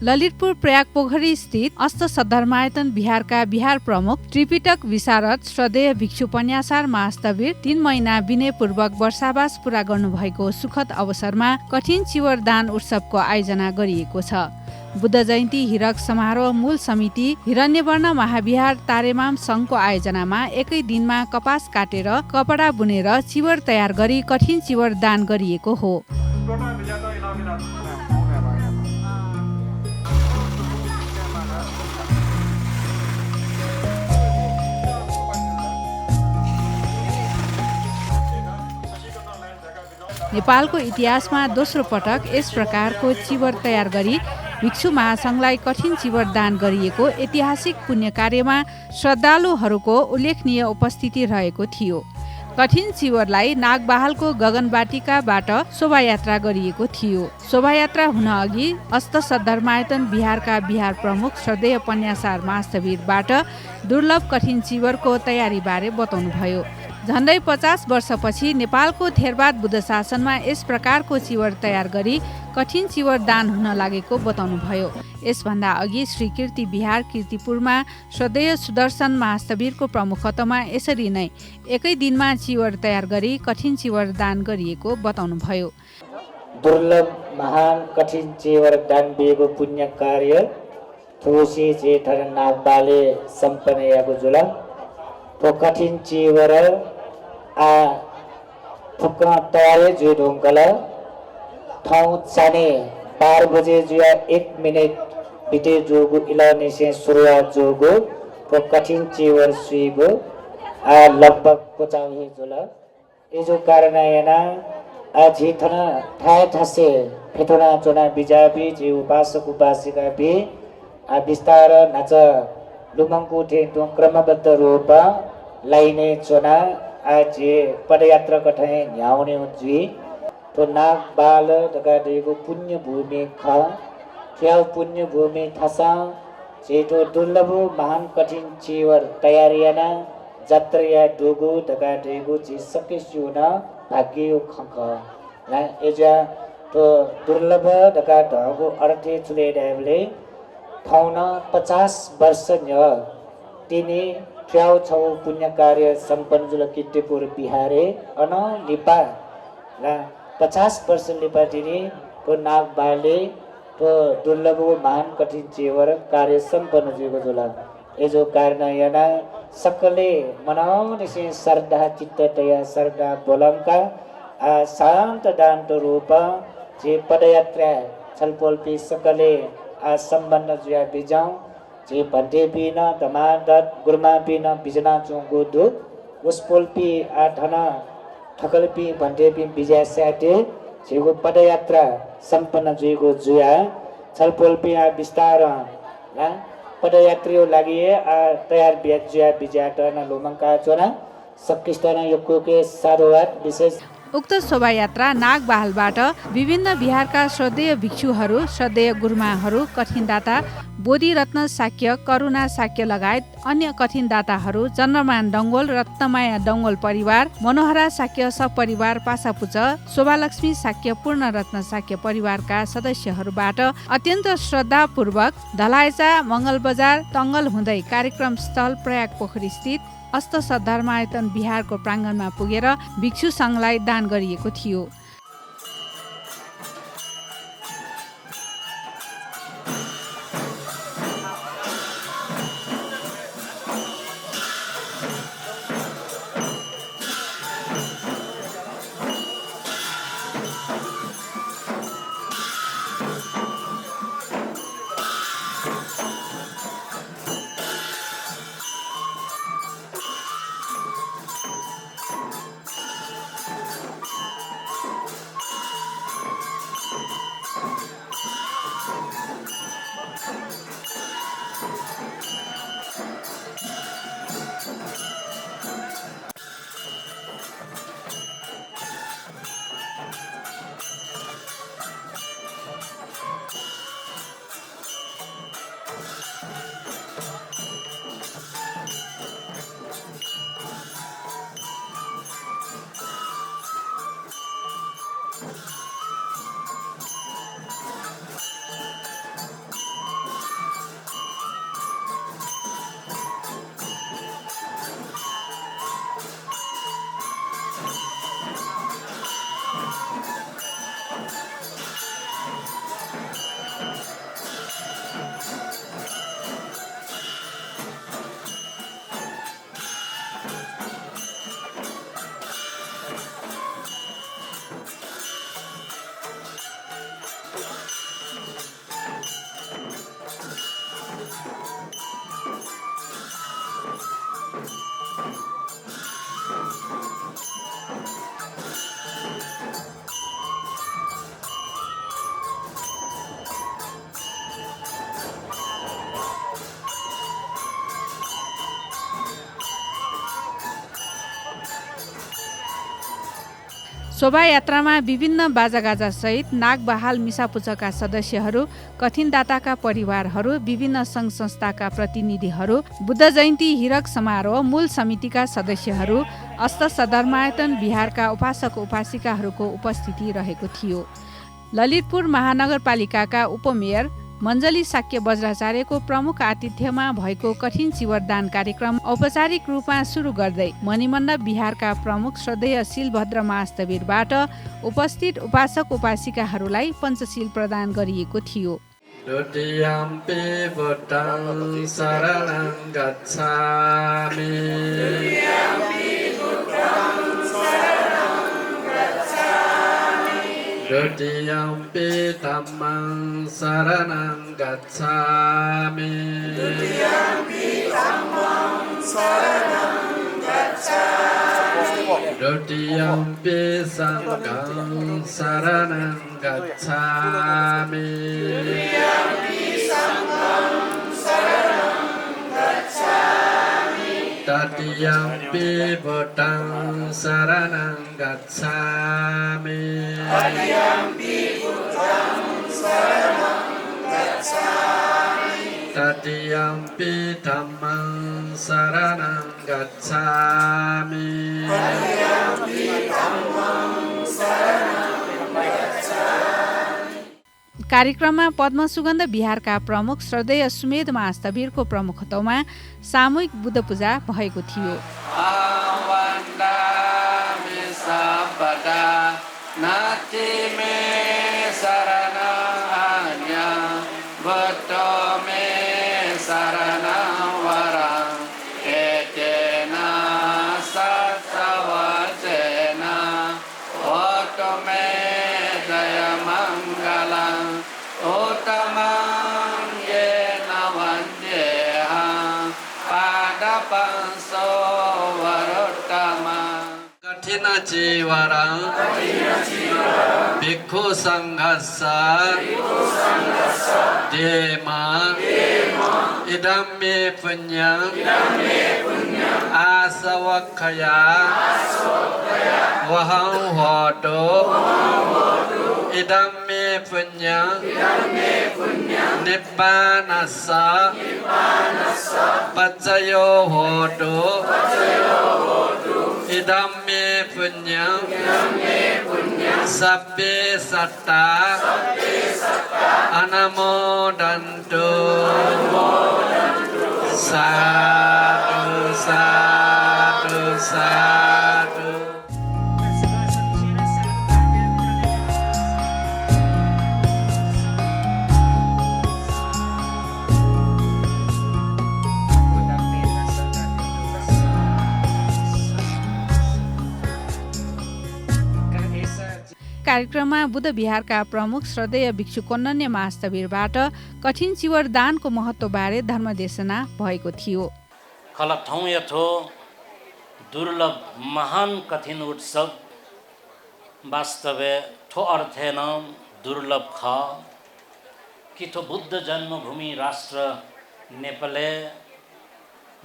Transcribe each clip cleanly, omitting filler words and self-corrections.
ललितपुर प्रयाग पोखरी स्थित अष्ट सद्धर्मायतन विहारका विहार प्रमुख त्रिपिटक विशारद श्रद्धेय भिक्षु पन्यासार महास्तवीर 3 महिना विनयपूर्वक वर्षावास पूरा गर्नुभएको सुखद अवसरमा कठिन चिवर दान उत्सवको आयोजना गरिएको छ। बुद्ध जयन्ती हिरक समारोह मूल समिति हिरण्यवर्ण महाविहार तारेमाम सङ्घको आयोजनामा एकै दिनमा कपास काटेर कपडा बुनेर चिवर तयार गरी कठिन चिवर दान गरिएको हो। नेपालको इतिहासमा दोस्रो पटक यस प्रकारको चिवर तयार गरी भिक्षु महासङ्घलाई कठिन चिवर दान गरिएको ऐतिहासिक पुण्य कार्यमा श्रद्धालुहरूको उल्लेखनीय उपस्थिति रहेको थियो। कठिन चिवरलाई नागबहालको गगनबाटिकाबाट शोभायात्रा गरिएको थियो। शोभायात्रा हुन अघि अष्ट सद्धर्मायतन विहारका विहार प्रमुख श्रद्धेय पन्यासार महास्थवीरबाट दुर्लभ कठिन चिवरको तयारीबारे बताउनुभयो। झन्डै 50 वर्षपछि नेपालको थेरवाद बुद्ध शासनमा यस प्रकारको चिवर तयार गरी कठिन चिवर दान हुन लागेको बताउनुभयो। यसभन्दा अघि श्री कीर्ति विहार कीर्तिपुरमा श्रद्धेय सुदर्शन महास्थवीरको प्रमुखत्वमा यसरी नै एकै दिनमा चिवर तयार गरी कठिन चिवर दान गरिएको बताउनुभयो। दुर्लभ महान कठिन चिवर दान दिएको पुण्य कार्य थोसी जेठर नागबाले सम्पन्न याको जुला तो कठिन चिवर आ फुक्का तयारी जुई ढोंगला ठाउँ चाने 12 बजे जुया 1 मिनट बिते जोगो इलाने से शुरुआत जोगो तो कठिन चिवर सुईगो आ लगभग पचावे जुला ये जो कारण है ना आज ही थना ठाए ठसे फेटोना चोना बिजाबी जी उपासक उपासिका भी आ विस्तार नाच लुमंगको थे तो क्रमबद्ध रूपा लाइने चोना आज पदयात्रा कठाए न्याउने जुई तो नाग बाल दगा देगो पुण्य भूमि खा क्या पुण्य भूमि थसा जेठो दुर्लभ महान कठिन चिवर तयारियाना जात्रिया डोगो दगा देगो जी सके सुना भाग्य खख ना एजा तो दुर्लभ दगा ढगो अर्थे चुले डेवले ठाउना 50 वर्ष न्य तिनी ट्याउ छौ पुण्य कार्य सम्पन्न जुल कीर्तिपुर बिहारे अन लिपा ना 50 वर्ष लिपा तिनी तो नाग बाले तो दुर्लभ महान कठिन चिवर कार्य सम्पन्न जुको जुला एजो कारण याना सकले मनाउने से श्रद्धा चित्ततया श्रद्धा बोलंका शान्त दान्त रूप जे पदयात्रा छलपोलपी सकले सम्बन्ध जुया बिजाऊ जे भन्टे बिना दमादत गुरमा बिना बिजना चोंगो दु उसपोलपी आठना ठकलपी भन्टे बि बिजा स्याटे जेगो पदयात्रा सम्पन्न जुइगो जुया छलपोलपी विस्तार ना पदयात्रीको लागि तयार जुया बिजाट न लोमंका चोना सकिस्ताना योकोके सारोवात विशेष उक्त शोभायात्रा नागबहालबाट विभिन्न विहारका श्रद्धेय भिक्षुहरू श्रद्धेय गुरुमाहरू कठिनदाता बोधिरत्न शाक्य करुणा शाक्य लगायत अन्य कठिनदाताहरू चन्द्रमान डङ्गोल रत्नमाया डङ्गोल परिवार मनोहरा शाक्य सपरिवार पासापुच शोभालक्ष्मी शाक्य पूर्णरत्न शाक्य परिवारका सदस्यहरूबाट अत्यन्त श्रद्धापूर्वक धलाइचा मङ्गलबजार तङ्गल हुँदै कार्यक्रम स्थल प्रयाग पोखरी स्थित अष्ट सद्धर्मायतन विहारको प्राङ्गणमा पुगेर भिक्षु सङ्घलाई दान गरिएको थियो। शोभायात्रामा विभिन्न बाजागाजा सहित नागबहाल मिसापुचका सदस्यहरू, कठिनदाताका परिवारहरू, विभिन्न सङ्घ संस्थाका प्रतिनिधिहरू, बुद्ध जयन्ती हिरक समारोह मूल समितिका सदस्यहरू, अस्त सदरमायतन बिहारका उपासक उपासिकाहरूको उपस्थिति रहेको थियो। ललितपुर महानगरपालिकाका उपमेयर मञ्जली साक्य वज्राचार्यको प्रमुख आतिथ्यमा भएको कठिन चिवरदान कार्यक्रम औपचारिक रूपमा सुरु गर्दै मणिमण्डप बिहारका प्रमुख श्रद्धेय शिलभद्र महास्तवीरबाट उपस्थित उपासक उपासिकाहरूलाई पञ्चशील प्रदान गरिएको थियो। द्वितीयम्पि बुद्धं शरणं गच्छामि द्वितीयम्पि धम्मं शरणं गच्छामि द्वितीयम्पि संघं शरणं गच्छामि तृतीयम्पि बुद्धं शरणं गच्छामि तृतीयम्पि धम्मं शरणं गच्छामि कार्यक्रममा पद्मसुगन्ध बिहारका प्रमुख श्रद्धेय सुमेध महास्तवीरको प्रमुखत्वमा सामूहिक बुद्ध पूजा भएको थियो। कठिन चीवरं भिक्खु संघस्य देमा इदं मे पुण्यं आसवक्खया वहं होतु इदं मे पुण्यं निब्बानस्य पच्चयो होतु इदं मे पुण्यं सब्बे सत्ता अनुमोदन्तु साधु साधु साधु। कार्यक्रममा बुद्ध विहारका प्रमुख श्रद्धेय भिक्षु कन्नन्य महास्तवीरबाट कठिन चिवर दानको महत्त्वबारे धर्मदेशना भएको थियो। खलठौँ यथो दुर्लभ महान कठिन उत्सव वास्तवे ठो अर्थेन दुर्लभ ख कि ठो बुद्ध जन्मभूमि राष्ट्र नेपाले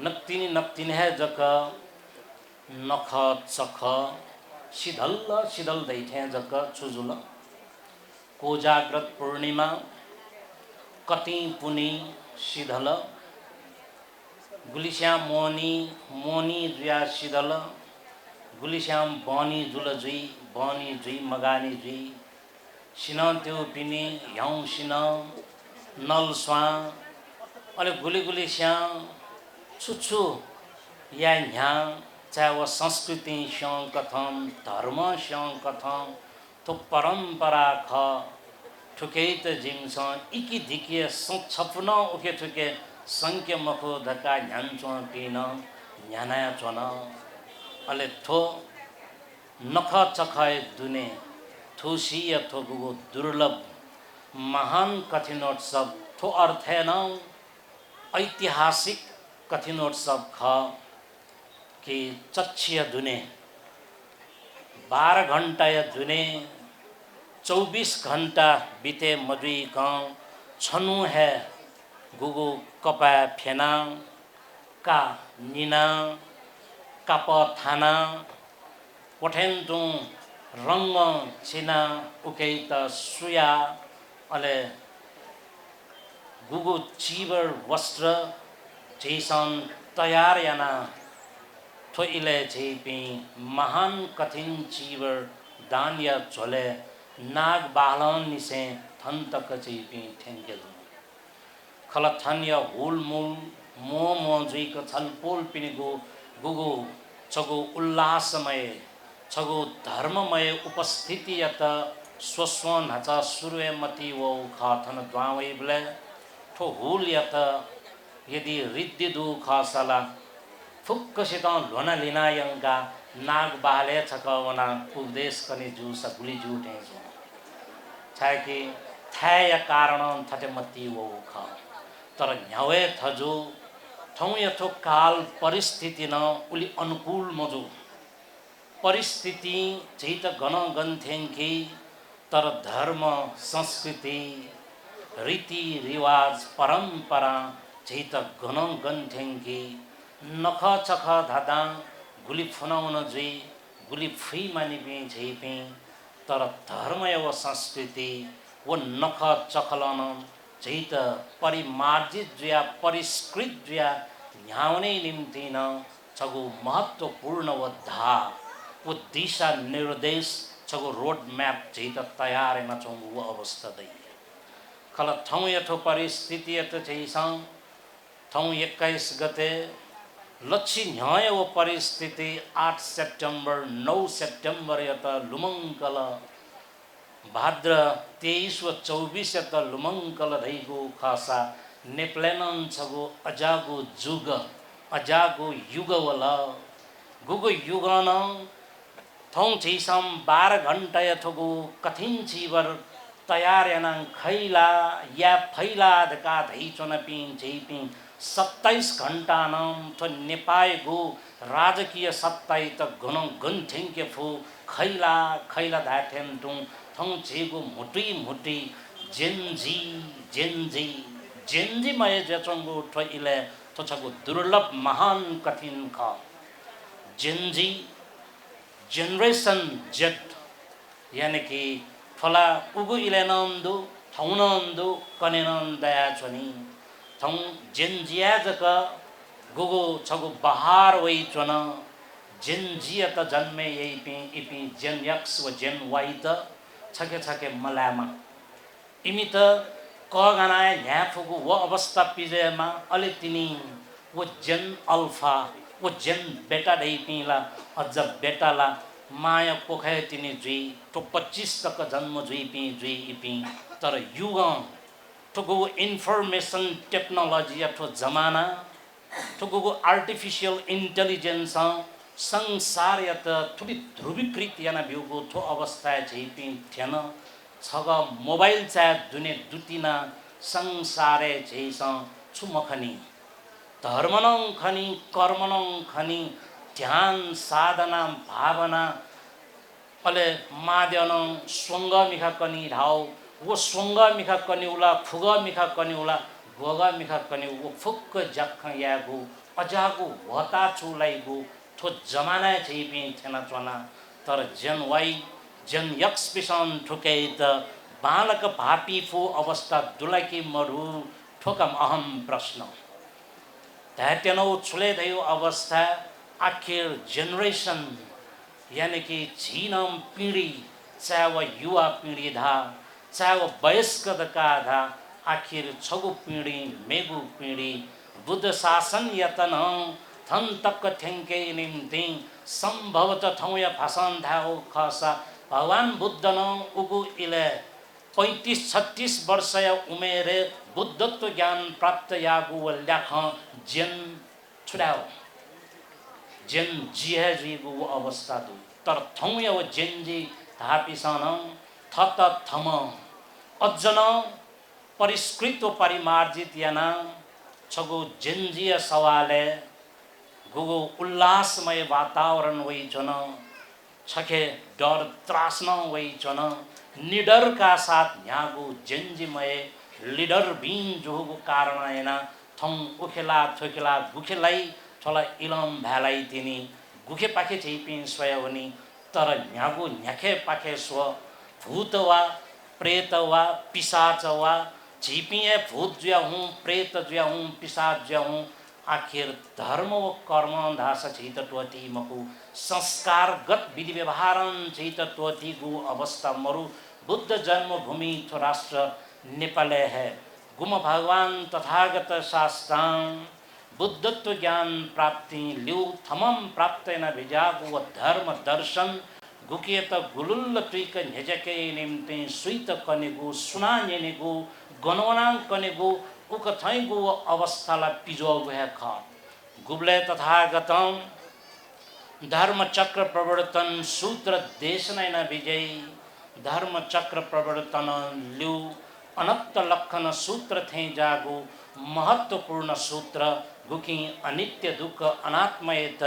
नक्तिनी नक्तिनी है जक नख चख शीतल शीतल दैठे जक छुजुल कोजाग्रत पूर्णिमा कति पुनि शीतल गुलिश्याम मोनी मोनी जुया शीतल गुलिश्याम बनी जुल जुई बनी जुई मगानी जुई सिन त्यो पिनी ह्याउ सिन नल स्वा अले गुली गुली श्याम छुछु या यहाँ चाहे वह संस्कृति स्यों कथम धर्म स्यों कथम तो परंपरा ख ठुके त जिम्स इकी धिके छपुन उके ठुके संख्य मखो धक्का झ्यान्चो पिन झ्यानाया चोन अले थो नख चखाए दुने थुसी थो गुगो दुर्लभ महान कठिनोत्सव थो अर्थेन ऐतिहासिक कठिनोत्सव ख कि चच्छिय दुने 12 घंटा या दुने 24 घंटा बीते मजुई गाँव छनु है गुगु कपा फेना का नीना काप थाना पठेन्तु रंग छिना उकेत सुया अले गुगु चीवर वस्त्र जैसन तयार याना थो इले जेपी महान कठिन चीवर दान या झोले नाग बालन निसे थन तक जेपी ठेंगे खलथन या हुल मूल मो मो जुई को छलपोल पिनिगु गुगु छगु उल्लासमय छगु धर्ममय उपस्थिति यत स्वस्वन हचा सुरुए मती वो खाथन द्वावै बले ठो हुल यत यदि रिद्धि दु खासला फुक्कसित लोना लिनायंगा नाग बाले छकवना उपदेश कने जु सगुली जुटे छु छाकी थाय कारण थटे मती वो खा तर न्यावे थजु ठौ यथो काल परिस्थिति न उली अनुकूल मजु परिस्थिति चैत गण गन्थेंकी तर धर्म संस्कृति रीति रिवाज परंपरा चैत गण गन्थेंकी नख चख धादा गुली फुनाउन जुई गुली फुई मानिपे झैपे तर धर्म एवं संस्कृति वो नख चखलन चैत परिमार्जित जुया परिष्कृत जुया न्याउने निम्ति न छगु महत्वपूर्ण वो धा वो दिशा निर्देश छगु रोड मैप चैत तयार न चंगु वो अवस्था दै खल ठौ यथो परिस्थिति यत चैसा ठौ 21 गते लक्षी न्याय वो परिस्थिति 8 सेप्टेम्बर 9 सेप्टेम्बर यत लुमंकल भाद्र 23 व 24 यत लुमंकल धैगु खासा नेप्लेनन छगु अजागु जुग अजागु युग वला गुगु युगन थौ छिसम 12 घंटा यथगु कठिन जीवर तयार याना खैला या फैला धका धैचन पिन झैपिन 27 घंटा नाम तो नेपाय गो राजकीय सत्ताई त गण गन्थिङ के फु खैला खैला धाठेन टु थौ झेगु मुटी मुटी जेन्जी जेन्जी जेन्जी मय जचंगु ठो इले तो छगु दुर्लभ महान कठिन ख जेन्जी जनरेशन जेट यानी कि फला उगु इले नंदु थौनंदु कनेनन दया छनी थौ जेन्जिया जक गुगु छगु बहार वै चन जेन्जिया त जन्मे यही पे इपि जेन एक्स व जेन वाई त छके छके मलामा इमि त क गाना ह्या फुगु वो अवस्था पिजेमा अलि तिनी वो जेन अल्फा वो जेन बेटा दै पिला अझ बेटाला माया पोखय तिनी जुई तो 25 तक जन्म जुई पि जुई इपि तर युग ठुगु इन्फर्मेसन टेक्नोलोजी अथवा जमाना ठुगु आर्टिफिशियल इंटेलिजेंस संसार यत थुबी ध्रुवीकृत याना बिउगु थो अवस्था झैपि थेन छग मोबाइल चा दुने दुतिना संसारे झैस छुमखनी धर्मनं खनी कर्मनं खनी ध्यान साधना भावना अले माद्यनं स्वंग मिखा कनी ढाउ वो स्वंग मिखा कनी उला फुग मिखा कनी उला गोग मिखा कनी वो फुक्क जख यागु अजागु वता चुलाइगु थो जमाना छैपि थेना चना तर जन वाई जन यक्स पिसन ठुकै त बालक भापी फु अवस्था दुलाकी मरु ठोकम अहम प्रश्न त्यातेनौ छुले दयो अवस्था आखिर जनरेशन यानी कि झीनम पीढ़ी चाहे वह युवा पीढ़ी धा चाहे वह वयस्क का धा आखिर छगु पीढ़ी मेगु पीढ़ी बुद्ध शासन यतन थन तक ठेंके निम्ति संभवतः थौ या भाषण धाओ खसा भगवान बुद्ध न उगु इले 35-36 वर्ष या उमेरे बुद्धत्व ज्ञान प्राप्त यागु ल्याख जन छुडाओ जन जिहे जीगु अवस्था दु तर थौ या वो जेन्जी धापिसन थत थम अज्जन परिष्कृत परिमार्जित याना छगु जेन्जिय सवाले गुगु उल्लासमय वातावरण वही जन छके डर त्रास्न वही जन निडर का साथ न्यागु जेन्जिमय लीडर बीन जोगु कारण एना थौ उखेला थोखेला गुखेलाई थोला इलम भ्यालाई तिनी गुखे पाखे छैपिन स्वयवनी तर न्यागु न्याखे पाखे स्व भूत वा प्रेत वा पिशाच वा झिपिए भूत जुया हूँ प्रेत जुया हूँ पिशाच जुया हूँ आखिर धर्म व कर्म धास छित त्वति मकु संस्कारगत विधि व्यवहारन छित त्वति गु अवस्था मरु बुद्ध जन्मभूमि थो राष्ट्र नेपाले है गुम भगवान तथागत शास्त्रां बुद्धत्व ज्ञान प्राप्ति ल्यू थमम प्राप्त न भिजागु व धर्म दर्शन गुकियत गुलुल्ल तुइक नेजके निम्ति सुइत कनेगु सुना नेनेगु गणवनां कनेगु उक थैगु अवस्थाला पिजोगु है ख गुब्ले तथागतम धर्म चक्र प्रवर्तन सूत्र देशनैन विजय धर्म चक्र प्रवर्तन ल्यू अनत्त लक्षण सूत्र थे जागु महत्वपूर्ण सूत्र गुकी अनित्य दुख अनात्मयत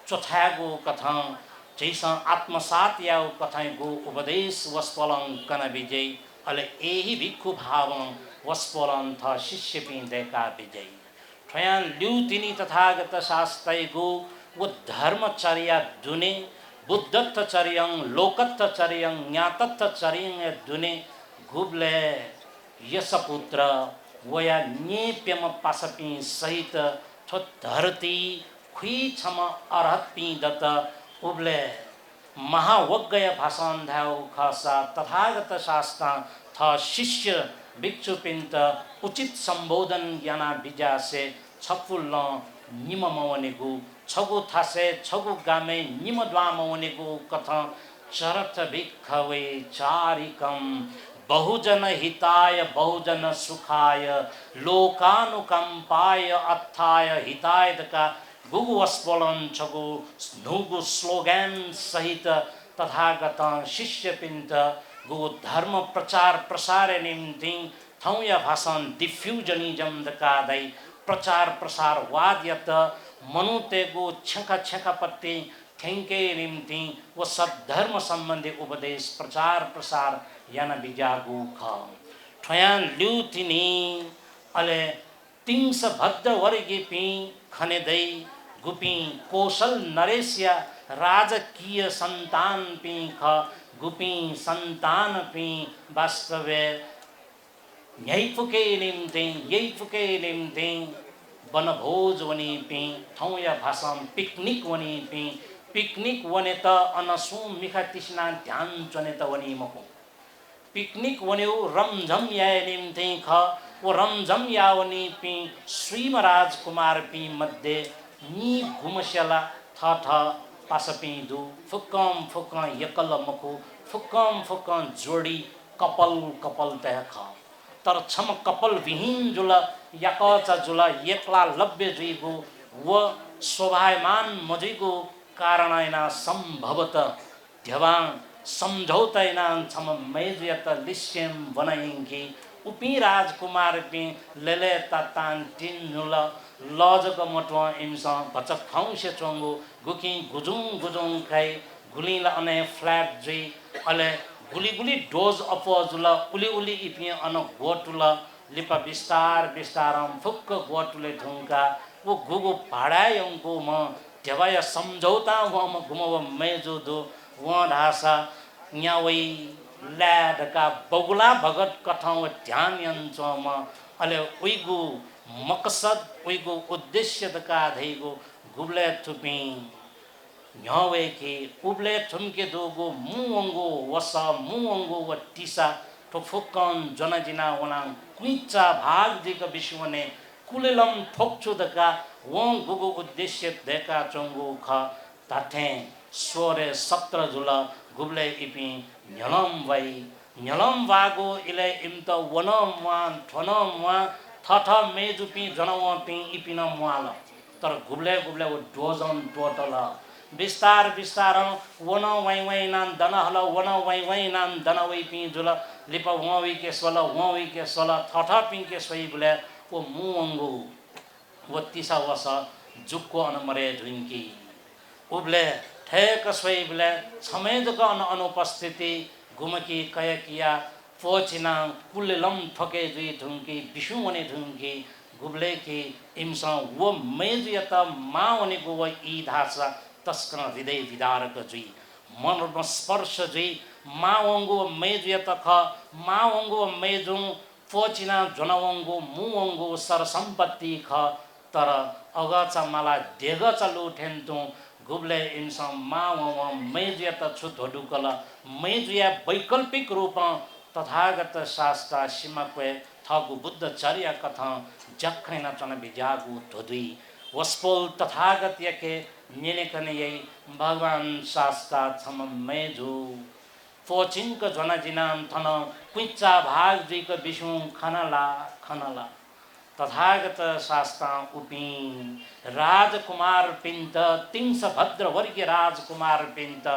चोथागु कथं जैसा आत्मसात याउ कथागु उपदेश वस्पलं कन विजय अले एही भिक्खु भावं वस्पलं थ शिष्य पिंदेका विजय ठयान ल्यू तिनी तथागत शास्त्रैगु वो धर्मचर्या दुने बुद्धत्व चर्यं लोकत्व चर्यं ज्ञातत्व चर्यं दुने गुब्ले यशपुत्र वया नेप्यम पासपी सहित थो धरती खुई छम अरहत पी दत उब्ले महावज्ञय भाषण ध्याउ खसा तथागत शास्त्र थ शिष्य भिक्षु पिंत उचित संबोधन ज्ञाना बिजा से छपुल निम मवनेगु छगु थासे छगु गामे निम द्वामवनेगु कथ चरथ भिक्षवे चारिकम बहुजन हिताय बहुजन सुखाय लोकानुकंपाय अत्थाय हिताय का गुगु वस्पलन छगु नुगु स्लोगन सहित तथागत शिष्य पिंत गुगु धर्म प्रचार प्रसार निम्ति थौया भाषण डिफ्यूजनिज्म दकादै प्रचार प्रसार वाद्यत मनुतेगु छेका छेका पत्ती ठेंके निम्ति वो सद्धर्म संबंधी उपदेश प्रचार प्रसार याना बिजागु ख ठयान ल्युतिनी अले तिंस भद्र वर्गी पी खनेदै गुपी कौशल नरेशिया राजकीय संतान पी ख गुपी संतान पी वास्तवे यही फुके निम्ति वनभोज वनी पी थौया भाषण पिकनिक वनी पी पिकनिक वने त अनसु मिखा तिस्ना ध्यान चने त वनी मको पिकनिक वन्यो रमझम या निम्ति ख वो रमझम या वनी पी श्रीम राजकुमार पी मध्य नी घुमस्याला थ थ पासपी दु फुक्कम फुक्क यकल मको फुक्कम जोडी कपल कपल तह ख तर छम कपल विहीन जुल याकचा जुल एकला लभ्य जुइगु व शोभायमान मजुइगु कारणैना संभवत ध्यवाङ सम्झौतैना छम मैजुयत लिस्यम बनाइंगी उपी राजकुमार पी लेले तातान तिन जुल लजक मटवा इमसा भचक खाउसे चोंगु गुकी गुजुङ खाइ गुलिला अने फ्ल्याट जुइ अले गुली डोज अपोजुल उली इपी अन गोटुल लिपा बिस्तारम फुक्क गोटुले ढुङ्का वो गुगु भाडायंको म ध्यवाय सम्झौता व म घुमव मेजु दो व ढासा न्यावै ल्याडका बगुला भगत कथाउ ध्यान यन्छ म अले उइगु मकसद उइगु उद्देश्य दका धैगु गुब्ले थुपी न्यावे के उब्ले थुमके दोगो मुवंगो वसा मुवंगो व टिसा तो फुक्कन जनजिना वना कुइचा भाग दिक विश्वने कुलेलम ठोक्छु दका वं गुगु उद्देश्य देका चंगो ख ताथे सोरे 17 जुल गुब्ले इपी न्यलम वागो इले इमत वनम वान थनम वा थथ मेजुपी जनवपी इपिन मुआल तर गुब्ले वो डोजन टोटल बिस्तार वन वाई नाम दन हल वन वाई नाम दन वै पी जुल लिप वई के सोल थठ पी के सोई बुले वो मुवंगु वो तिसा वस जुक्को अनमरे झुंकी उबले ठेक सोई बुले छमेजको अनुपस्थिति गुमकी कयकिया पोचिना कुलेलम ठोके जुई ढुंकी बिशुमने ढुंकी गुब्ले की इमसा वो मेजुयत मावने गो इ धासा तस्कन हृदय विदारक जुई मनमा स्पर्श जुई मावंगो मेजुया तख मावंगो मेजुङ पोचिना झुनवंगो मुवंगो सर सम्पत्ति ख तर अगचा मला देगच लुठेन्तु गुब्ले इन्सम मावंग मेजुया त छुधोडुकल मेजुया वैकल्पिक रूप तथागत शास्त्र सीमाक्वे थगु बुद्ध चर्या कथा जखैन चन बिजागु धोदुई वस्पोल तथागत यके निनेकने यही भगवान शास्त्र छम मेजु फोचिंक जना जिनाम थन कुच्चा भाग जुइक विष्णु खनला तथागत शास्त्र उपिन राजकुमार पिंत तिंस भद्र वर्गीय राजकुमार पिंत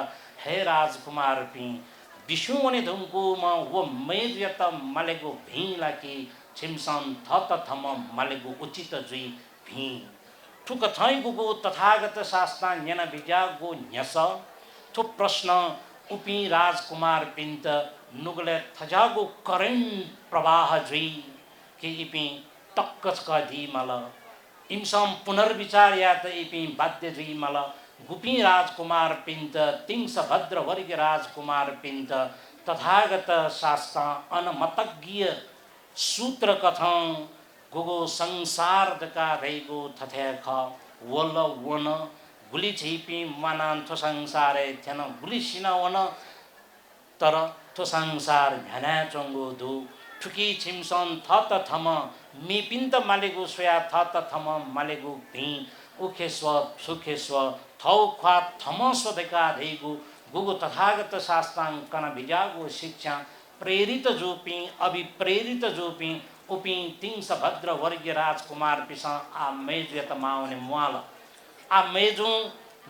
हे राजकुमार पिं विष्णु वने धुंकु म वो मेजयत मलेगु भीला की छिमसन थत थम मलेगु उचित जुई भी ठुक थै गुगु तथागत शास्त्र न्यन बिजागु न्यस थु प्रश्न उपी राजकुमार पिंत नुगले थजागु करेंट प्रवाह जुई कि इपी टक्कच का दी मल इमसम पुनर्विचार या त इपी बाध्य जुई मल गुपी राजकुमार पिंत तिंस भद्र वर्ग राजकुमार पिंत तथागत शास्त्र अनमतज्ञ सूत्र कथं गुगो संसार दका रहेको थथे ख वल वन गुली छिपी मनान थो संसारे थेन गुली सिना वन तर थो संसार झना चंगो दु ठुकी छिमसन थत थम मिपिन्त मालेगु सोया थत थम मालेगु भी उखेस्व सुखेस्व थौ ख्वा थम स्वदका रहेको गुगु तथागत शास्त्रांकन बिजागु शिक्षा प्रेरित जोपी अभिप्रेरित जोपी उपी तिंस भद्र वर्गीय राजकुमार पिसा आ मेजुयत माउने मुआल आ मेजु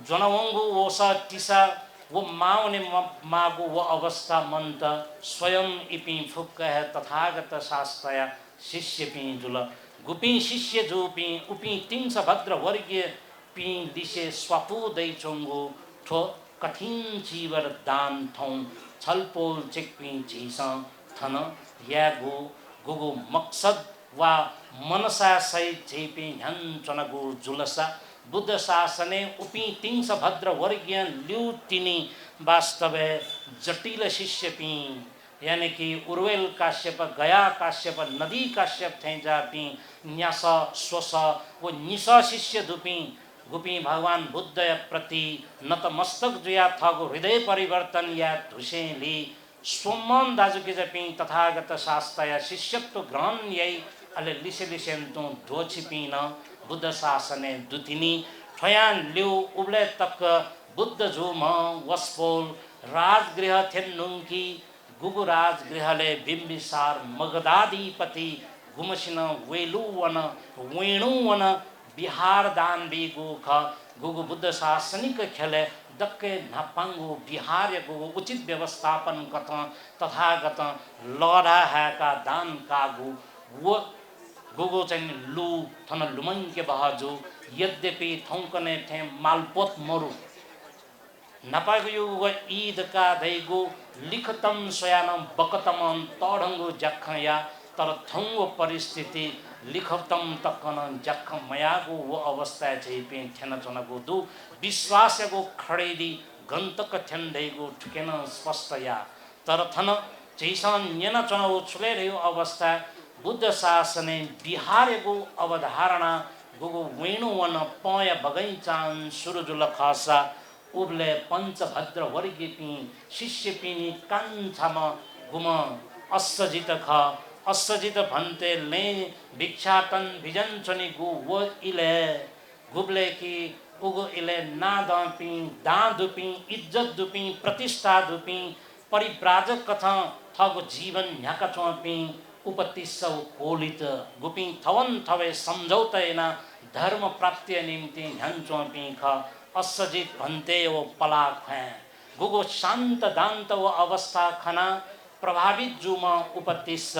जनवंगु ओसा टिसा वो माउने मागु वो अवस्था मंत स्वयं इपी फुक्क है तथागत शास्त्र शिष्य पी जुल गुपी शिष्य जोपी उपी तिंस भद्र वर्गीय पी दिशे स्वपु दै चोंगो ठो कठिन जीवर दान थौं छलपोल चिकपी झीसा थन यागु गुगु मकसद वा मनसा सहित झेपी झन चनगु जुलसा बुद्ध शासने उपी तिंस भद्र वर्गीय ल्यू तिनी वास्तव जटिल शिष्य पी यानी कि उर्वेल काश्यप गया काश्यप नदी काश्यप थे जापी न्यास स्वस वो निस शिष्य दुपी गुपी भगवान बुद्ध प्रति नतमस्तक जुया थगो हृदय परिवर्तन या धुसेली सोमन दाजु के जपी तथागत शास्त्र या शिष्यत्व ग्रहण यही अले लिसे लिसेन्तु ढोछिपिन बुद्ध शासने दुतिनी ठयान ल्यू उब्ले तक बुद्ध जुम वस्पोल राजगृह थेन्नुंकी गुगु राजगृहले बिम्बिसार मगधाधिपति गुमसिन वेलुवन वेणुवन बिहार दान बिगु ख गुगु बुद्ध शासनिक खेले दक्के नापांगु बिहार गुगु उचित व्यवस्थापन कथ तथागत लड़ा है का दान कागु वो गुगु चाहिँ लु थन लुमंग के बहाजु यद्यपि थौकने थे मालपोत मरु नपागु युग ईद का दैगु लिखतम स्वयानम बकतम तडंगु जखया तर थौंगो परिस्थिति लिखतम तकन जख मयागु वो अवस्था चाहिँ पे थेन चनगु दु विश्वासगु खडेदी गन्तक थेन्दैगु ठुकेन स्पष्ट या तर थन जैसन नेन चनौ छुले रह्यो अवस्था बुद्ध शासने बिहारेगु अवधारणा गुगु वेणुवन पय बगैचान सुरजुल खासा उब्ले पंचभद्र वर्गी पी शिष्य पिनी कान्छम गुम असजित ख असजित भन्ते ले भिक्षातन भिजन्छनि गु वो इले गुब्ले की उगु इले ना दपी दाँ दुपी इज्जत दुपी प्रतिष्ठा दुपी परिव्राजक कथा थगु जीवन न्याका चोपी उपतिसौ कोलित गुपी थवन थवे सम्झौतैना धर्म प्राप्ति निम्ति ध्यान चोपी ख असजित भन्ते वो पलाक है गुगु शांत दांत वो अवस्था खना प्रभावित जुमा उपतिस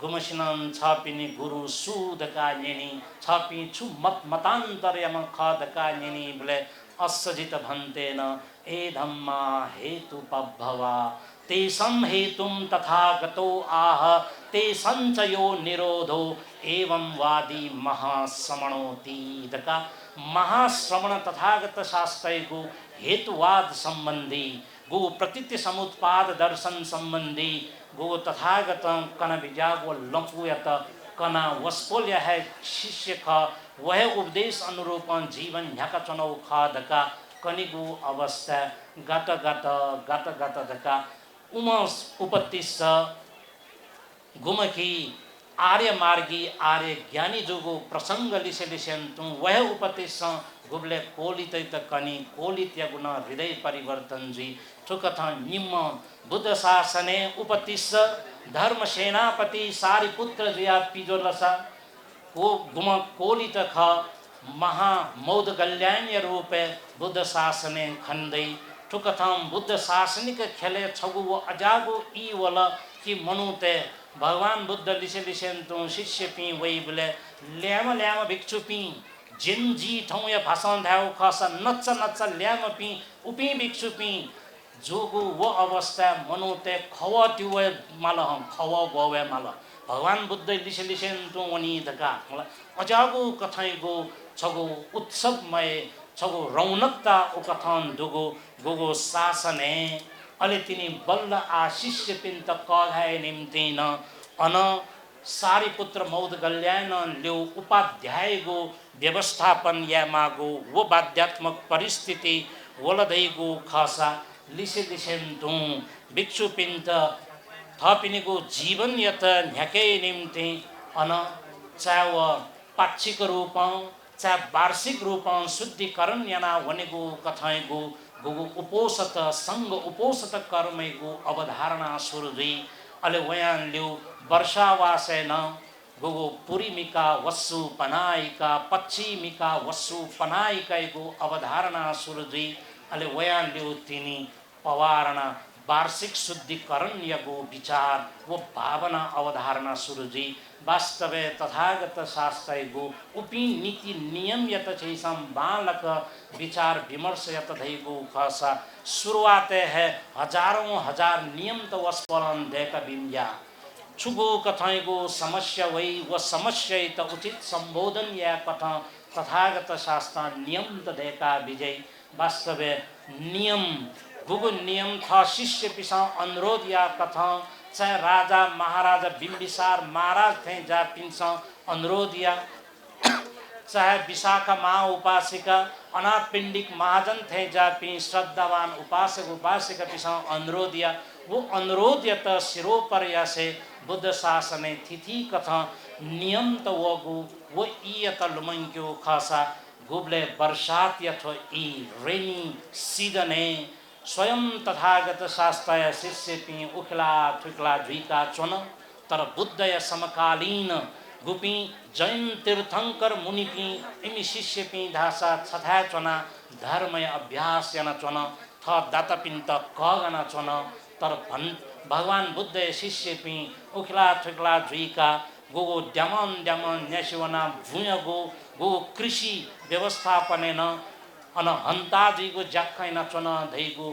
गुमसिनन छापिनी गुरु सुदका नेनी छापी छु मत मतांतर यम खदका नेनी बले असजित भन्तेन ए धम्मा हेतु पभवा तेसं हेतुम तथागतो आह ते संचयो निरोधो एवं वादी महाश्रमणोती दका महाश्रमण तथागत शास्त्रको हेतुवाद संबंधी गो प्रतीत्य समुत्पाद दर्शन संबंधी गो तथागत कन विजागो लंपुयत कना वस्पोल्य है शिष्य ख वह उपदेश अनुरूप जीवन झ्याका चुनौ ख धका कनिगु अवस्था गत गत गत गत धका उम उपतिस गुमकी आर्य मार्गी आर्य ज्ञानी जोगो प्रसंग लिसे लिसेन तुम वह उपतिस गुबले कोलित कनि कोलित गुण हृदय परिवर्तन जी ठुकथा निम्न बुद्ध शासने उपतिस धर्म सेनापति सारिपुत्र जिया पिजोलसा को गुम कोलित ख महा मौद कल्याण्य रूपे बुद्ध शासने खण्दै ठुकथम बुद्ध शासनिक खेले छगु अजागु ई वल कि मनुते भगवान बुद्ध लिसे लिसेन तु शिष्य पी वही बोले ल्याम भिक्षु पी जिन जी ठौँ या भाषण ध्याउ खस नच्च नच्च ल्याम पी उपी भिक्षु पी जोगु वो अवस्था मनुते खव ट्युवे माल हम खव गवे माल भगवान बुद्ध लिसे लिसेन तु वनी धका अजागु कथैगु छगु उत्सवमय छगु रौनकता उकथन दुगु गुगु शासने अले तिनी बल्ल आशिष्य पिन्त कघाय निम्ति न अन सारिपुत्र मौद कल्याण ल्यौ उपाध्यायगो व्यवस्थापन यामागो वो बाध्यात्मक परिस्थिति वलदैगो खसा लिसे लिसेन्तु भिक्षु पिन्त थपिनीगो जीवन यत न्याकै निम्ति अन चाव पाक्षिक रूप चाहे वार्षिक रूप शुद्धिकरण याना वनेगो कथाइगो गुगु उपोषत संग उपोषत कर्मैगु अवधारणा सुरुदि अले वयान ल्यौ वर्षावासे न गुगु पुरीमिका वस्सु पनाइका पश्चिमिका वस्सु पनाइकाइगु अवधारणा सुरुदि अले वयान ल्यौ तिनी पवारणा वार्षिक शुद्धिकरण यगो विचार वो भावना अवधारणा सुरुदि वास्तवे तथागत शास्त्रैगो उपी नीति नियम यत छैसम बालक विचार विमर्श यत धैगो खसा शुरुआते है हजारों हजार नियम तो वस्परन देका बिंजा छुगो कथैगो समस्या वही वो समस्या त उचित संबोधन या कथा तथागत शास्त्र नियम त देका विजय वास्तवे नियम गुगु नियम था शिष्य पिसा अनुरोध या कथा चाहे राजा महाराजा बिम्बिसार महाराज थे जा पिंसा अनुरोध या चाहे विशाखा माँ उपासिका अनाथ पिंडिक महाजन थे जा पि श्रद्धावान उपासक उपासिका पिसा अनुरोध या वो अनुरोध यत सिरो पर या से बुद्ध शासने तिथि कथा नियम तो वो ईयत लुमंक्यो खासा गुबले बरसात यथ ई रेनी सीजने स्वयं तथागत शास्त्र शिष्य पी उखला ठुकला झुइका चुन तर बुद्धय समकालीन गुपी जैन तीर्थंकर मुनि पी इमी शिष्य पी धासा छथा चुना धर्मय अभ्यास यन चुन थ दातपिन्त कगन चुन तर भगवान बुद्ध शिष्य पी उखला ठुकला झुइका गोगो द्यमन द्यमन न्यासिवना भूयगो गो कृषि व्यवस्थापनेन अन हन्ताजीको ज्याक्कै नचन धैगु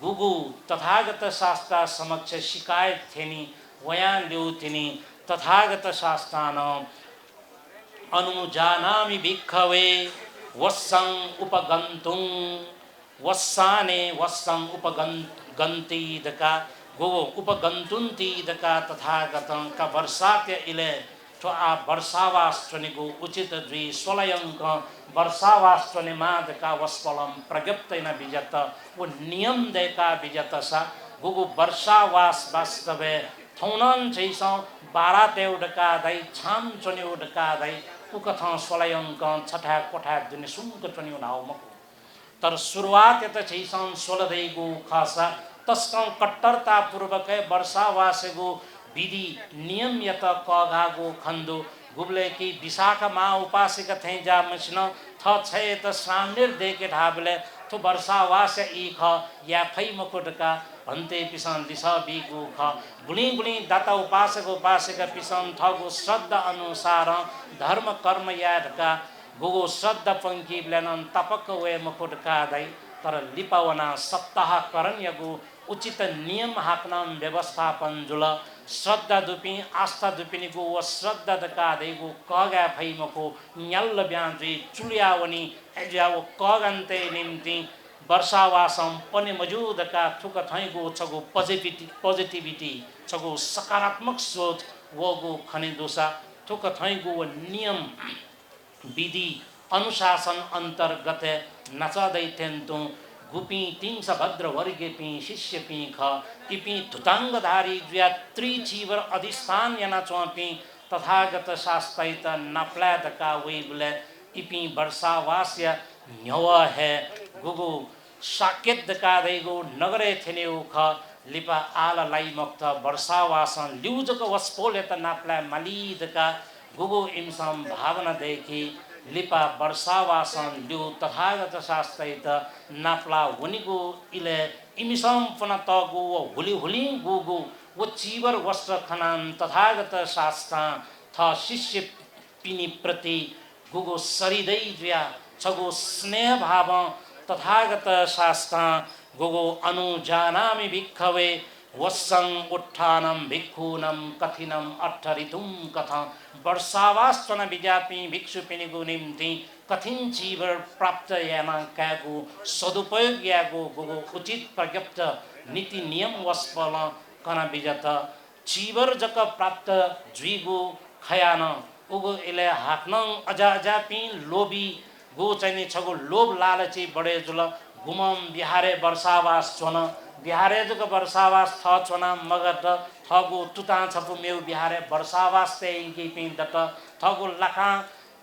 गुगु तथागत शास्त्र समक्ष शिकायत थेनी वयां ल्यौ तिनी तथागत शास्त्रान अनुजानामि भिक्खवे वस्सं उपगन्तुं वस्साने वस्सं उपगन्ति दका गो उपगन्तुन्ति दका तथागतं का वर्षात्य इले तो आ वर्षावास्त्वनिगु उचित द्वि स्वलयंक वर्षावास्त्वनि माद का वस्पलम प्रज्ञप्तेन विजत वो नियम देका विजत सा गुगु वर्षावास वास्तवे थौनन छैसौ बारा तेउडका दै छाम चनिउडका दै उकथ स्वलयंक छठा कोठा दुनि सुंक चनिउ नाउमको तर शुरुआत यत छैसौ सोलदैगु खासा तस्कं कट्टरता पूर्वक वर्षावासेगु विधि नियम यत कघागो खन्दो गुबले की विशाखा माँ उपासिक थे जा मसिन थ छे त सामनेर देके ढाबले तो वर्षावास ई ख या फै मकुटका भन्ते पिसन दिस बिगु ख बुली बुली दाता उपासक उपासिक पिसन थगो श्रद्धा अनुसार धर्म कर्म यादका गुगो श्रद्धा पंकी ब्लेनन तपक वे मकुटका दै तर लिपावना सप्ताह करण यगु उचित नियम हाक्न व्यवस्थापन जुल श्रद्धा दुपी आस्था दुपिनीको व श्रद्धा दकादैगो कगा फैमको न्याल्ल ब्याजी चुलियावनी एजाव कगन्ते निम्ति वर्षावासम पनि मौजुदका थुक थैगो छगो पोजिटिभिटी छगो सकारात्मक सोच वगो खने दोसा थुक थैगो नियम विधि अनुशासन अंतर्गत नचादै तेन्तु गुपी तिंस भद्र वर्गे पी शिष्य पी ख इपी धुतांगधारी ज्या त्रिचीवर अधिष्ठान याना चौपी तथागत शास्त्रित नप्लाद का वेबले इपी वर्षावास्य न्यव है गुगु साकेत का देगो नगरे थेनेउ ख लिपा आला लाई मुक्त वर्षावासन ल्यूजक वस्पोले त नाप्ला मलिद का गुगु इमसम भावना देखि लिपा वर्षावासन ल्यू तथागत शास्त्रित नाप्ला वनिगु इले इमिसम पुनः तगु हुली हुली गुगु वो चीवर वस्त्र खनान तथागत शास्त्रा थ शिष्य पिनी प्रति गुगु सरिदै ज्या छगु स्नेह भाव तथागत शास्त्रा गुगु अनुजानामि भिक्खवे वत्सं उत्थानं भिक्षूनं कथिनं अट्ठरितुं कथा वर्षावास्तन विज्ञापी भिक्षुपिनिगु निम्ति कठिन जीवर प्राप्त याना कागु सदुपयोग यागु गुगु उचित प्रज्ञप्त नीति नियम वस्पल कना बिजत जीवर जक प्राप्त जुइगु खयान उगु इले हाक्नं अजा पि लोभी गु चाहिँ छगु लोभ लालची बडे जुल गुमम बिहारे वर्षावास चोन बिहारे जक वर्षावास थ चोना मगत थगु तुता छपु मेउ बिहारे वर्षावास ते इंकी पिन दत थगु लखा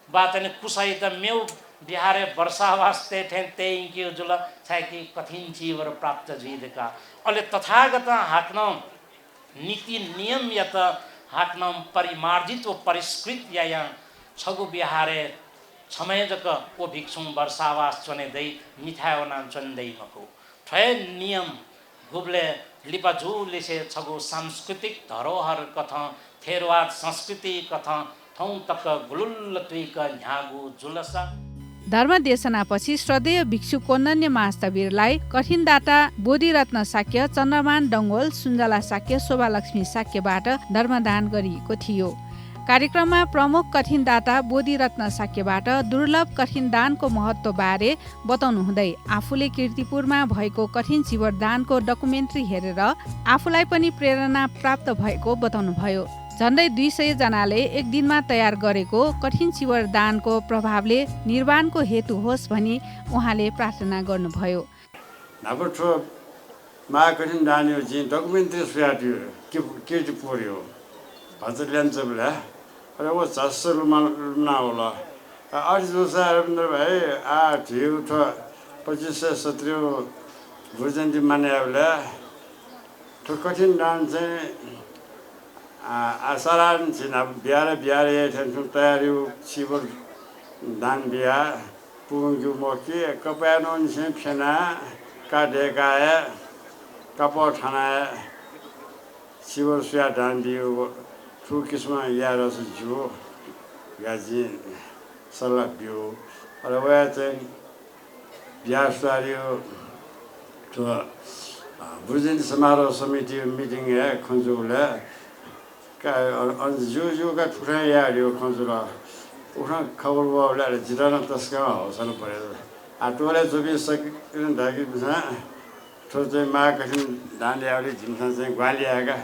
बातने कुसाई त मेउ बिहारे वर्षावास ते ठेन ते इंकी जुल छाकी कठिन जीवर प्राप्त जीदका अले तथागत हाक्न नीति नियम यत हाक्न परिमार्जित व परिष्कृत या छगु बिहारे समय जक ओ भिक्षुङ वर्षावास चने दै मिठायो नाम चन्दै मको ठय नियम गुबले लिपाजु लिसे छगु सांस्कृतिक धरोहर कथा थेरवाद संस्कृति कथा थौ तक गुलुल्ल तुइक न्यागु जुलसा धर्मदेशनापछि श्रद्धेय भिक्षु कोन्नन्य महास्थवीरलाई कठिनदाता बोधिरत्न शाक्य चन्द्रमान डङ्गोल सुन्जला शाक्य शोभालक्ष्मी शाक्यबाट धर्मदान गरिएको थियो। कार्यक्रममा प्रमुख कठिनदाता बोधिरत्न शाक्यबाट दुर्लभ कठिनदानको महत्त्वबारे बताउनु हुँदै आफूले कीर्तिपुरमा भएको कठिन चिवर दानको डकुमेन्ट्री हेरेर आफूलाई पनि प्रेरणा प्राप्त भएको बताउनुभयो। झन्डै 200 जनाले एक दिनमा तयार गरेको कठिन चिवर दानको प्रभावले निर्वाणको हेतु होस् भनी उहाँले प्रार्थना गर्नुभयो। कठिन दान डकुमेन्ट्री कीर्तिपुर हो हजुर ल्यान्छ बेला अरे वो 400 रुपैयाँ होला 8 वर्ष रविन्द्र भाइ थियो 2570 गुरुजयन्ती माने बेला त्यो कठिन दान चाहिँ आसारान छिन बिहारे टेन्सन तयारी शिवर दान बिहा पुगु मोकी कपानो चाहिँ फेना काटेका कपड ठाना शिवर सुया दान दियो ठु किसिम यार जो गाजी सल्लाह दियो र वया चाहिँ बिहा सुहारियो तो गुरुजयन्ती समारोह समिति मिटिङ खन्जुला का जो का ठुरा यारियो खन्जुला उठा खबर वाला जिराना तस्का हौसला परेको आ टोले जोबी सकिन धागी बिसा ठो चाहिँ मा कठिन दान ल्याउने जिम्सा चाहिँ ग्वालियाका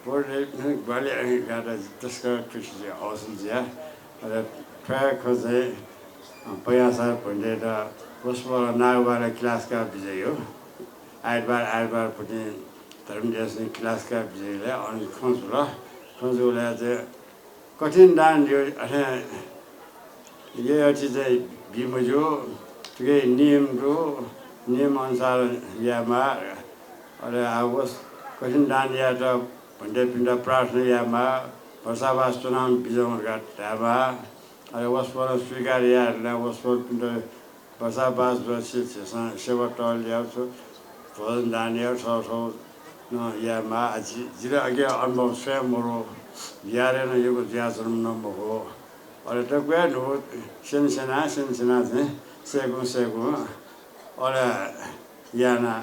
बोर्डले ग्वालिया गाडा तस्का खुसी हौसला जिया र ट्र्याक चाहिँ पयासा भन्डेर पुष्प नागवाला क्लासका विजय हो आइतबार पनि धर्मदेश क्लासका विजयले अनि खन्जुला चाहिँ कठिन दान दियो ये अच्छी चाहिँ बिमजो के नियम अनुसार यामा अरे आवस कठिन दान या त भन्दै पिण्ड प्रार्थना यामा वर्षावास चुनाव बिजौका ढाबा अरे वस्पर स्वीकार याहरूलाई वस्पर पिण्ड वर्षावास सेवा टल ल्याउँछु भोजन दान या यामा जिरा अघि अनुभव स्वयं मरो यारेन यो ज्याजम नम्बर हो अरे तो गया नो सेना चाहिँ सेगु अरे याना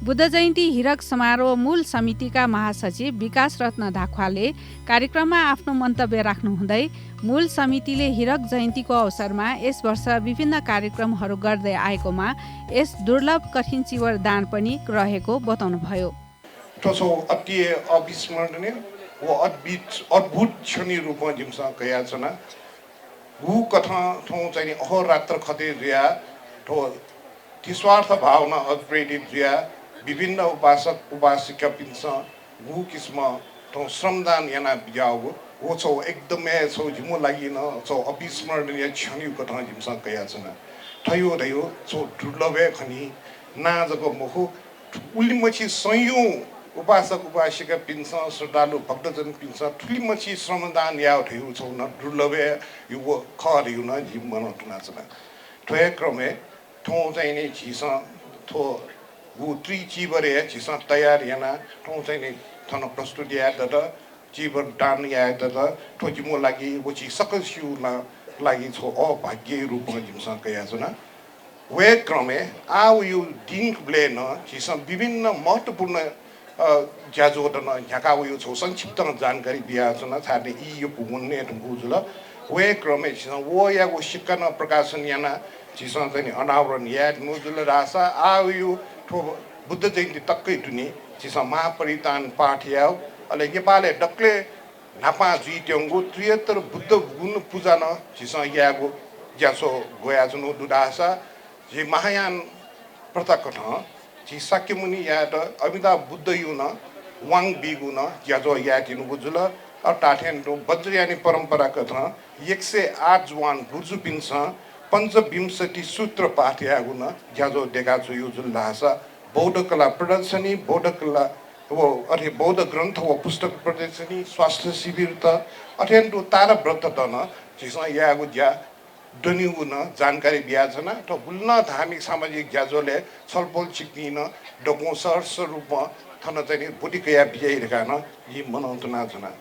बुद्ध जयन्ती हिरक समारोह मूल समितिका महासचिव विकास रत्न धाख्वाले कार्यक्रममा आफ्नो मन्तव्य राख्नुहुँदै मूल समितिले हिरक जयन्तीको अवसरमा यस वर्ष विभिन्न कार्यक्रमहरू गर्दै आएकोमा यस दुर्लभ कठिन चिवर दान पनि रहेको बताउनुभयो। अति अविस्मरणीय व अद्भुत क्षणीय रूपमा जिम्सा कयाचना हु कथा ठौँ चाहिँ अहोरात्र खते जुया ठो निस्वार्थ भावना अप्रेरित जुया विभिन्न उपासक उपासिका पिन्छ हु किस्म ठो श्रमदान याना बिजाउ वो छौ एकदमै छौ झिमो लागिन छौ अविस्मरणीय क्षणीय कथा जिम्सा कयाचना थयो रह्यो छौ दुर्लभे खनी नाजको मुखु उलिमछि सयौं उपासक उपासिका पिन्छ श्रद्धालु भक्तजन पिन्छ ठुलीमछि श्रमदान या उठ्यो छौ न दुर्लभे यो खर यो न जिम बनाउन नाचना थ्वे क्रमे थौ चाहिँ नि झिस थो गु त्रि चिबरे झिस तयार याना थौ चाहिँ नि थन प्रस्तुति या त चिबर दान या त थो जिमो लागि वछि सकल सिउ लागि छौ अभाग्य रूपमा जिमस कया छना वे क्रमे आउ यो दिन ब्लेन झिस विभिन्न महत्त्वपूर्ण ज्याजोटन झ्याका उयो छौ संक्षिप्त जानकारी दिया छन छाडे इ यो पुगुन्ने बुझल वे क्रमे छ वो या वो शिकन प्रकाशन याना छिसन चाहिँ अनावरण या नुजुल रासा आ यो ठो बुद्ध जयन्ती तक्कै दुनी छिस महापरितान पाठ या अले नेपालले डक्ले नापा जुइट्यंगु 73 बुद्ध गुण पूजा न छिस यागो ज्यासो गोया जुनु दुदासा जे महायान प्रताकथ छि साक्यमुनि या त अमिताभ बुद्ध युन वाङ बिगुन ज्याजो या तिनु बुजुल अ टाठेन वज्रयानी परम्परागत 108 जवान गुजु पिन्छ पञ्चविंशति सूत्र पाठ या गुण ज्याजो देगा छु युजुल भाषा बौद्ध कला प्रदर्शनी बौद्ध कला वो अरे बौद्ध ग्रन्थ व पुस्तक प्रदर्शनी स्वास्थ्य शिविर त अत्यन्त तारा व्रत त न जिस यागु ज्या दनिउ न जानकारी बिया छन त बुल्न धार्मिक सामाजिक ज्याजोले छलफल सिक्दिन डको सहर्ष रूपमा थन चाहिँ बुटिकया बियाइरहेका न यी मनाउँछ नाचना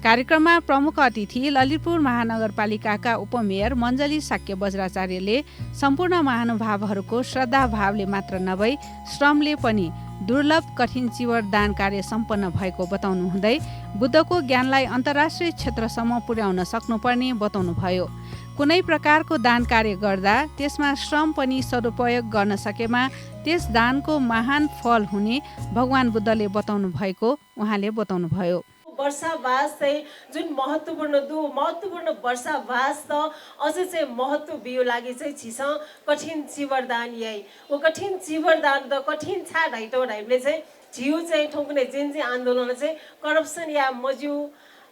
कार्यक्रममा प्रमुख अतिथि ललितपुर महानगरपालिकाका उपमेयर मञ्जली साक्य बज्राचार्यले सम्पूर्ण महानुभावहरूको श्रद्धाभावले मात्र नभई श्रमले पनि दुर्लभ कठिन चिवर दान कार्य सम्पन्न भएको बताउनु हुँदै बुद्धको ज्ञानलाई अन्तर्राष्ट्रिय क्षेत्रसम्म पुर्याउन सक्नुपर्ने बताउनुभयो। कुनै प्रकारको दान कार्य गर्दा त्यसमा श्रम पनि सदुपयोग गर्न सकेमा त्यस दानको महान फल हुने भगवान बुद्धले बताउनु भएको उहाँले बताउनुभयो। वर्षावास चाहिँ जुन महत्त्वपूर्ण वर्षावास त अझै चाहिँ महत्त्व बियो लागि चाहिँ छिस कठिन चिवरदान यही वो कठिन चिवरदान त कठिन छा ढाइटो ढाइले चाहिँ झिउ चाहिँ ठोक्ने जिन चाहिँ आन्दोलन चाहिँ करप्सन या मज्यू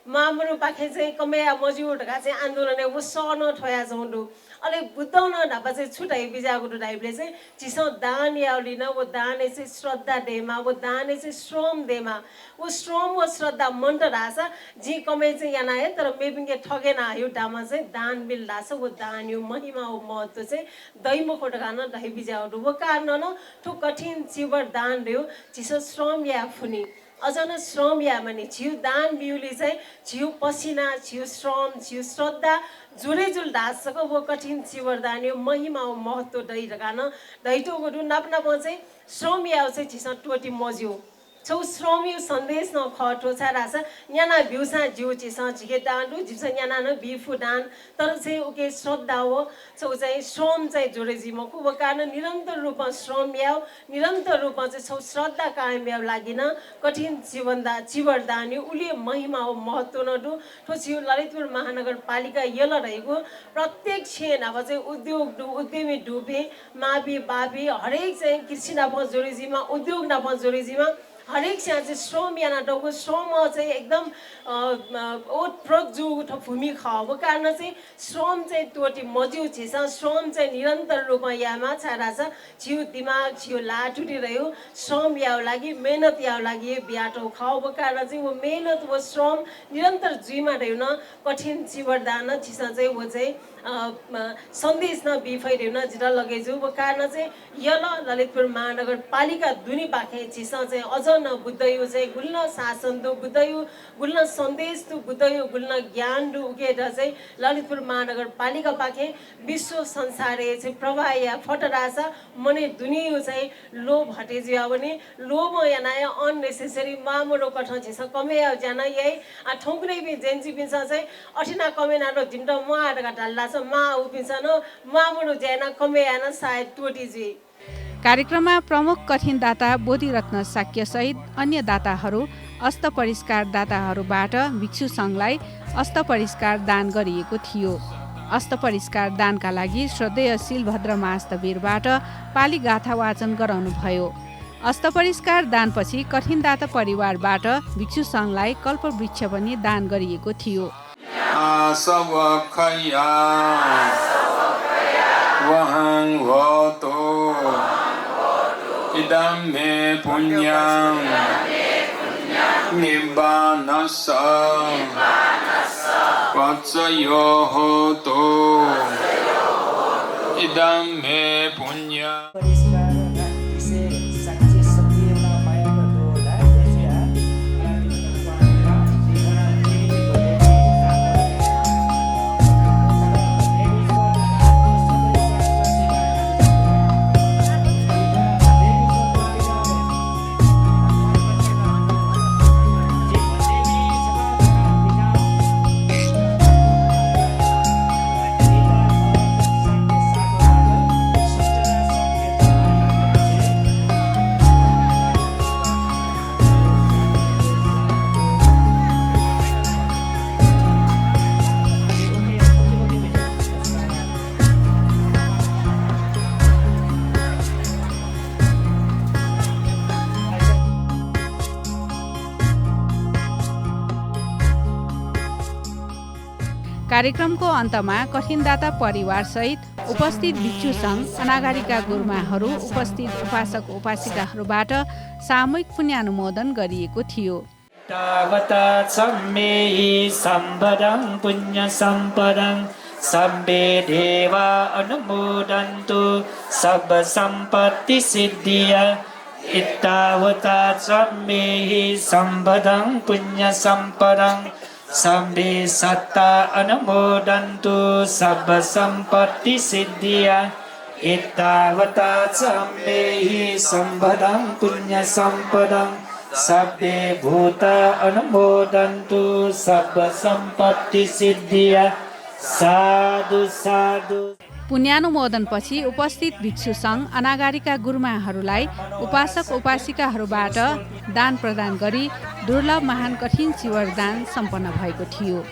मामरो पाखे चाहिँ कमेया मज्यू ढका चाहिँ आन्दोलन वो सर्न ठया जौंडु अले बुद्धौन ढापा चाहिँ छुटाइ बिजाको टाइपले चाहिँ चिसो दान याउलिन वो दाने चाहिँ श्रद्धा देमा वो दाने चाहिँ श्रम देमा वो श्रम व श्रद्धा मन त रासा जी कमे चाहिँ याना है तर मेबिङे ठगेन आयो डामा चाहिँ दान मिल रासा वो दान यो महिमा हो महत्व चाहिँ दैम खोटगान ढाइ बिजाउ वो कारण न ठो कठिन चिवर दान दियो चिसो श्रम या फुनी अझन श्रम या माने छिउ दान बिउले चाहिँ छिउ पसिना छिउ श्रम छिउ श्रद्धा जुरेजुल ढाँसको वो कठिन चिवरदान यो महिमा हो महत्व दैरगान दैटो गुरु नाप्नाप चाहिँ श्रम या चाहिँ छिसा टोटी मज्यू छौ श्रम यो सन्देश न खटो छ रासा याना भ्युसा जिउ चिसा झिके डान्डु जिसा याना न बिफु दान तर चाहिँ उके श्रद्धा हो छौ चाहिँ श्रम चाहिँ जोडे जिमको वो कारण निरन्तर रूपमा श्रम याउ निरन्तर रूपमा चाहिँ छौ श्रद्धा कायम याउ लागिन कठिन चिवरदान यो उले महिमा हो महत्व न दु ठो छिउ ललितपुर महानगरपालिका यल रहेको प्रत्येक क्षेत्र अब चाहिँ उद्योग उद्यमी डुबे माबी बाबी हरेक चाहिँ कृषि नाप जोडेजीमा उद्योग नाप जोडेजीमा हरेक चाहिँ श्रम याना डोको श्रम चाहिँ एकदम ओतप्रोत जो भूमि खाओ कारण चाहिँ श्रम चाहिँ टोटी मज्यू छिस श्रम चाहिँ निरन्तर रूपमा यामा छाडा छ छिउ दिमाग छिउ लाटुटी रह्यो श्रम याउ लागि मेहनत याउ लागि बियाटो खाओ कारण चाहिँ वो मेहनत वो श्रम निरन्तर जुइमा रह्यो न कठिन चिवरदान छिस चाहिँ वो चाहिँ सन्देश न बिफाइरह्यो न जिरा लगेजु वो कारण चाहिँ यल ललितपुर महानगरपालिका दुनी बाखे छिस चाहिँ अझ गुल्न बुद्धयु चाहिँ गुल्न शासन दु बुद्धयु गुल्न सन्देश दु बुद्धयु गुल्न ज्ञान दु उकेर चाहिँ ललितपुर महानगरपालिका पाखे विश्व संसारे चाहिँ प्रवाह या फटरासा मने दुनिया चाहिँ लोभ हटे जिया भने लोभ यानाय अननेसेसरी मामरो कठन छ कमे जाना यही आ ठौकुरै बि जेन्जी बिन्छ चाहिँ अठिना कमेना र जिम्टा माडका डाल्ला छ मा उपिन्छ न मामरो ज्याना कमे याना सायद टोटी जी। कार्यक्रममा प्रमुख कठिनदाता बोधिरत्न शाक्य सहित अन्य दाताहरू अस्त परिष्कार दाताहरूबाट भिक्षु सङ्घलाई अस्त परिष्कार दान गरिएको थियो। अस्त परिष्कार दानका लागि श्रद्धेय शिलभद्र महास्तवीरबाट पाली गाथा वाचन गराउनुभयो। अस्त परिष्कार दानपछि कठिनदाता परिवारबाट भिक्षु सङ्घलाई कल्पवृक्ष पनि दान गरिएको थियो। idam me punyam nibbanasa vatsayo hoto idam me punyam कार्यक्रमको अन्तमा कठिनदाता परिवार सहित उपस्थित भिक्षु सङ्घ अनागारिका गुरुमाहरू उपस्थित उपासक उपासिकाहरूबाट सामूहिक पुण्यानुमोदन गरिएको थियो। तावता सम्मेहि सम्पदं पुण्य सम्पदं सम्बे देवा अनुमोदन्तु सब सम्पत्ति सिद्धिया इत्तावता सम्मेहि सम्पदं पुण्य सम्पदं सम्बे सत्ता अनुमोदन्तु सब सम्पत्ति सिद्धिया एतावता सम्मेहि सम्पदं पुण्य सम्पदं सब्बे भूत अनुमोदन्तु सब सम्पत्ति सिद्धिया साधु साधु। पुण्यानुमोदनपछि उपस्थित भिक्षु सङ्घ अनागारिका गुरुमाहरूलाई उपासक उपासिकाहरूबाट दान प्रदान गरी दुर्लभ महान कठिन चिवर दान सम्पन्न भएको थियो।